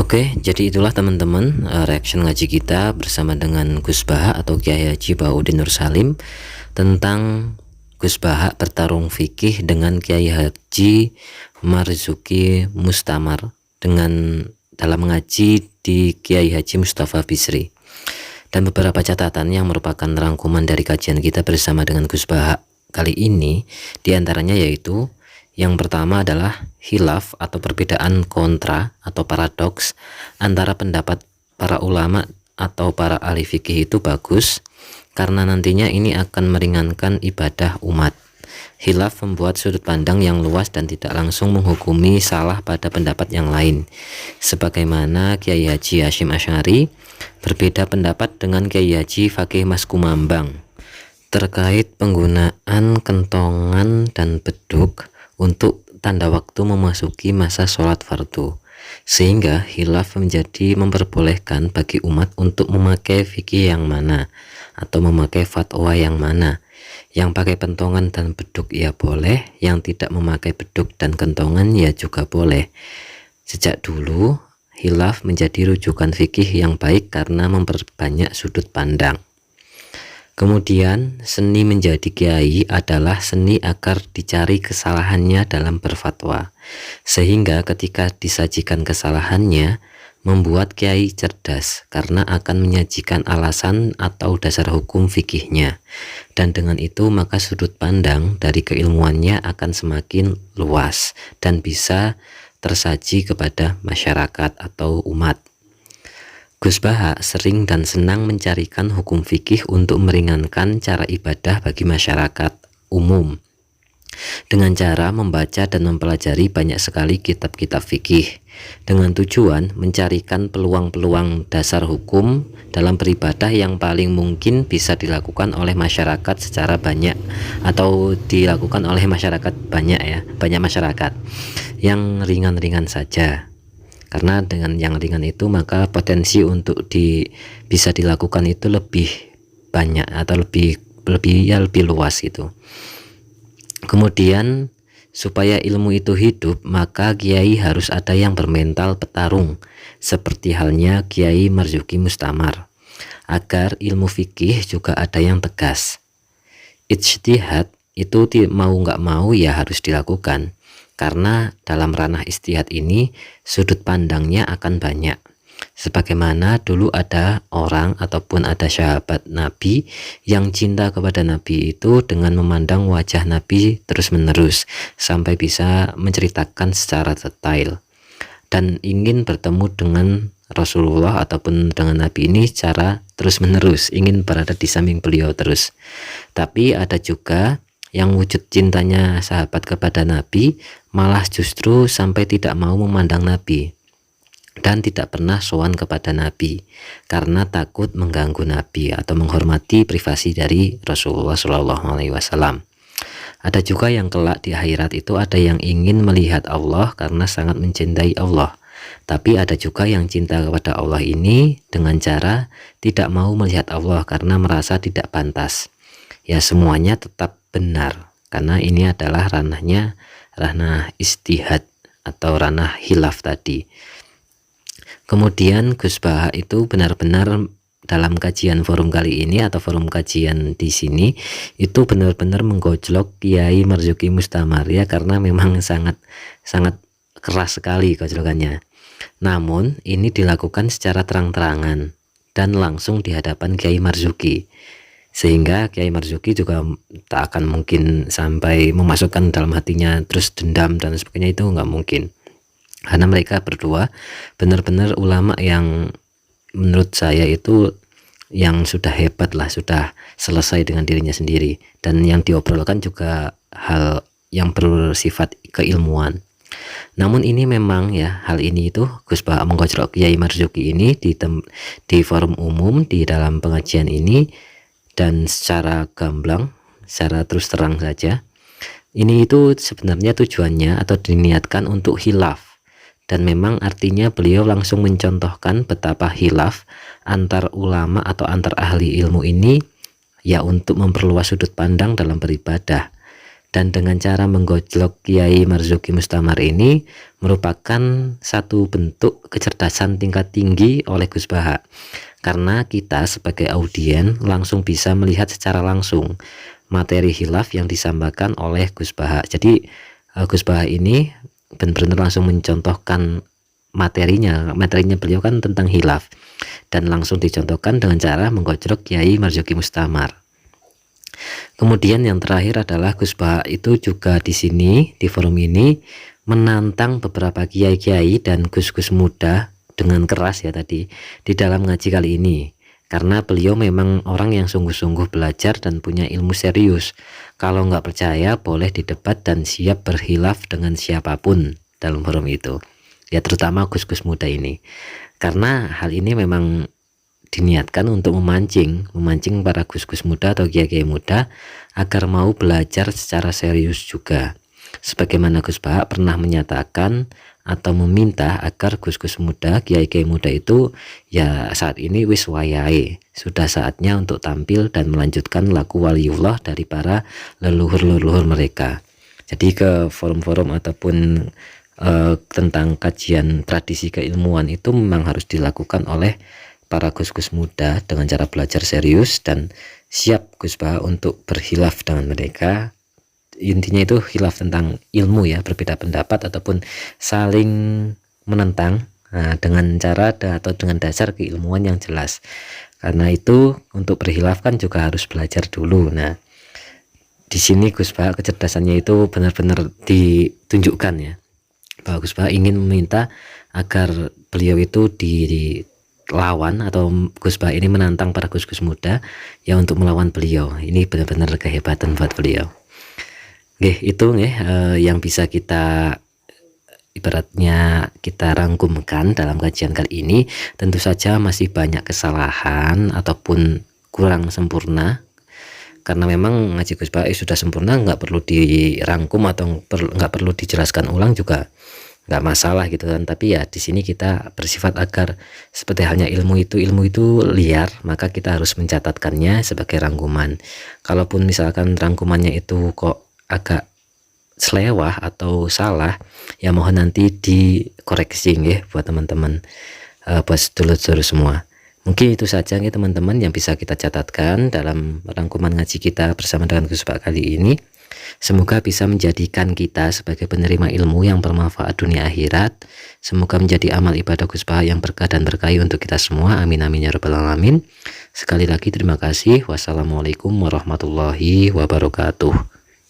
Oke, jadi itulah teman-teman reaction ngaji kita bersama dengan Gus Baha atau Kiai Haji Baudin Nur Salim tentang Gus Baha bertarung fikih dengan Kiai Haji Marzuki Mustamar dengan dalam mengaji di Kiai Haji Mustafa Bisri, dan beberapa catatan yang merupakan rangkuman dari kajian kita bersama dengan Gus Baha kali ini, diantaranya yaitu yang pertama adalah khilaf atau perbedaan kontra atau paradoks antara pendapat para ulama atau para ahli fikih itu bagus karena nantinya ini akan meringankan ibadah umat. Khilaf membuat sudut pandang yang luas dan tidak langsung menghukumi salah pada pendapat yang lain. Sebagaimana Kiai Haji Hasyim Asy'ari berbeda pendapat dengan Kiai Haji Fakih Mas Kumambang terkait penggunaan kentongan dan beduk untuk tanda waktu memasuki masa sholat fardu, sehingga khilaf menjadi memperbolehkan bagi umat untuk memakai fikih yang mana atau memakai fatwa yang mana. Yang pakai pentongan dan beduk ya boleh, yang tidak memakai beduk dan kentongan ya juga boleh. Sejak dulu khilaf menjadi rujukan fikih yang baik karena memperbanyak sudut pandang. Kemudian, seni menjadi kiai adalah seni agar dicari kesalahannya dalam berfatwa, sehingga ketika disajikan kesalahannya, membuat kiai cerdas karena akan menyajikan alasan atau dasar hukum fikihnya, dan dengan itu maka sudut pandang dari keilmuannya akan semakin luas dan bisa tersaji kepada masyarakat atau umat. Gus Baha sering dan senang mencarikan hukum fikih untuk meringankan cara ibadah bagi masyarakat umum dengan cara membaca dan mempelajari banyak sekali kitab-kitab fikih dengan tujuan mencarikan peluang-peluang dasar hukum dalam beribadah yang paling mungkin bisa dilakukan oleh masyarakat secara banyak atau dilakukan oleh masyarakat banyak masyarakat yang ringan-ringan saja. Karena dengan yang ringan itu maka potensi untuk bisa dilakukan itu lebih banyak atau lebih luas gitu. Kemudian supaya ilmu itu hidup maka kiai harus ada yang bermental petarung seperti halnya Kiai Marzuki Mustamar, agar ilmu fikih juga ada yang tegas. Ijtihad itu mau nggak mau ya harus dilakukan, karena dalam ranah ijtihad ini sudut pandangnya akan banyak. Sebagaimana dulu ada orang ataupun ada sahabat Nabi yang cinta kepada Nabi itu dengan memandang wajah Nabi terus-menerus sampai bisa menceritakan secara detail dan ingin bertemu dengan Rasulullah ataupun dengan Nabi ini secara terus-menerus, ingin berada di samping beliau terus. Tapi ada juga yang wujud cintanya sahabat kepada Nabi malah justru sampai tidak mau memandang Nabi dan tidak pernah sowan kepada Nabi karena takut mengganggu Nabi atau menghormati privasi dari Rasulullah SAW. Ada juga yang kelak di akhirat itu ada yang ingin melihat Allah karena sangat mencintai Allah, tapi ada juga yang cinta kepada Allah ini dengan cara tidak mau melihat Allah karena merasa tidak pantas. Ya, semuanya tetap benar karena ini adalah ranah ijtihad atau ranah khilaf tadi. Kemudian Gus Baha itu benar-benar dalam kajian forum kali ini atau forum kajian di sini itu benar-benar menggojlok Kiai Marzuki Mustamar ya, karena memang sangat keras sekali gojlokannya. Namun ini dilakukan secara terang-terangan dan langsung di hadapan Kiai Marzuki, sehingga Kiai Marzuki juga tak akan mungkin sampai memasukkan dalam hatinya terus dendam dan sebagainya, itu nggak mungkin, karena mereka berdua benar-benar ulama yang menurut saya itu yang sudah hebat lah, sudah selesai dengan dirinya sendiri, dan yang diobrolkan juga hal yang bersifat keilmuan. Namun ini memang ya, hal ini itu Gus Baha menggojlok Kiai Marzuki ini di forum umum di dalam pengajian ini, dan secara gamblang, secara terus terang saja, ini itu sebenarnya tujuannya atau diniatkan untuk khilaf, dan memang artinya beliau langsung mencontohkan betapa khilaf antar ulama atau antar ahli ilmu ini ya untuk memperluas sudut pandang dalam beribadah Dan dengan cara menggojlok Kiai Marzuki Mustamar ini merupakan satu bentuk kecerdasan tingkat tinggi oleh Gus Baha, karena kita sebagai audien langsung bisa melihat secara langsung materi khilaf yang disampaikan oleh Gus Baha. Jadi Gus Baha ini benar-benar langsung mencontohkan materinya beliau kan tentang khilaf, dan langsung dicontohkan dengan cara menggojlok Kiai Marzuki Mustamar. Kemudian yang terakhir adalah Gus Baha itu juga di sini di forum ini menantang beberapa kiai-kiai dan gus-gus muda dengan keras ya tadi di dalam ngaji kali ini, karena beliau memang orang yang sungguh-sungguh belajar dan punya ilmu serius. Kalau nggak percaya boleh didebat dan siap berkhilaf dengan siapapun dalam forum itu ya, terutama gus-gus muda ini, karena hal ini memang diniatkan untuk memancing para gus-gus muda atau kiai-kiai muda agar mau belajar secara serius juga, sebagaimana Gus Baha pernah menyatakan atau meminta agar gus-gus muda, kiai-kiai muda itu ya saat ini wis wayahe, sudah saatnya untuk tampil dan melanjutkan laku waliullah dari para leluhur-leluhur mereka. Jadi ke forum-forum ataupun tentang kajian tradisi keilmuan itu memang harus dilakukan oleh para gus-gus muda dengan cara belajar serius dan siap Gus Baha untuk berkhilaf dengan mereka. Intinya itu khilaf tentang ilmu ya, berbeda pendapat ataupun saling menentang dengan cara atau dengan dasar keilmuan yang jelas. Karena itu untuk berkhilaf kan juga harus belajar dulu. Nah, di sini Gus Baha kecerdasannya itu benar-benar ditunjukkan ya, bahwa Gus Baha ingin meminta agar beliau itu dilawan, atau Gus Baha ini menantang para gus-gus muda ya untuk melawan beliau. Ini benar-benar kehebatan buat beliau. Itu yang bisa kita ibaratnya kita rangkumkan dalam kajian kali ini. Tentu saja masih banyak kesalahan ataupun kurang sempurna, karena memang ngaji Gus Baha sudah sempurna, nggak perlu dirangkum atau nggak perlu dijelaskan ulang juga nggak masalah gitu kan. Tapi ya di sini kita bersifat agar seperti halnya ilmu itu liar, maka kita harus mencatatkannya sebagai rangkuman. Kalaupun misalkan rangkumannya itu kok agak selewah atau salah, ya mohon nanti dikoreksi ya buat teman-teman, buat sedulur-sedulur semua. Mungkin itu saja nih teman-teman yang bisa kita catatkan dalam rangkuman ngaji kita bersama dengan Gus Baha kali ini. Semoga bisa menjadikan kita sebagai penerima ilmu yang bermanfaat dunia akhirat. Semoga menjadi amal ibadah Gus Baha yang berkah dan berkahi untuk kita semua. Amin amin ya rabbal alamin. Sekali lagi terima kasih. Wassalamualaikum warahmatullahi wabarakatuh.